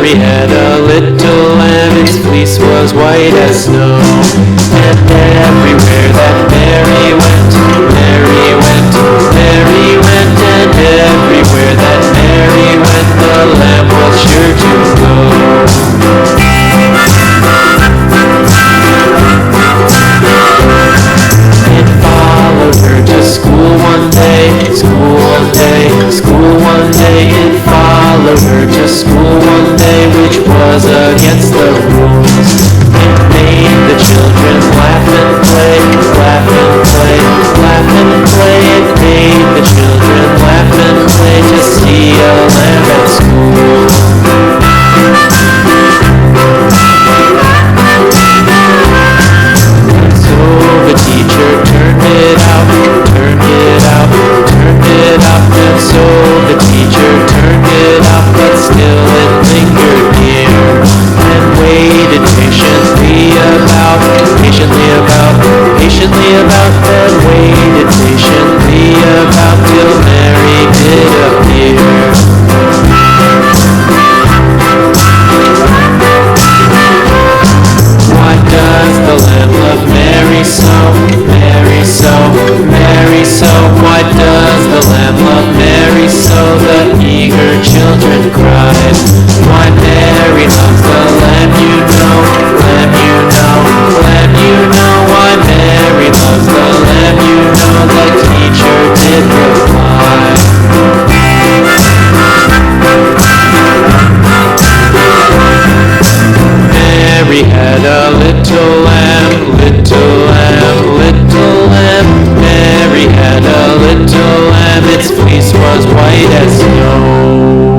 Mary had a little lamb, its fleece was white as snow. And everywhere that Mary went, Mary went, Mary went, and everywhere that Mary went, the lamb was sure to go. It followed her to school one day, school one day, school one day. It followed her to school one day, which was against the rules. It made the children laugh and play, laugh and play, laugh and play. It made the children laugh and play to see a lamb at school. So the teacher turned it out, turned it out, turned it out. And so the teacher turned it out, but still it lingered near, and waited patiently about, patiently about, patiently about, then waited patiently about till Mary did appear. Why does the Lamb love Mary so, Mary so, Mary so? Why does the Lamb love Mary so? The eager children cried. Why Mary loves the Lamb, you know, Lamb, you know, Lamb, you know. Why Mary loves the Lamb, you know, the teacher did reply. Mary had a little lamb, little lamb, little lamb. Mary had a little lamb, its fleece was white as snow.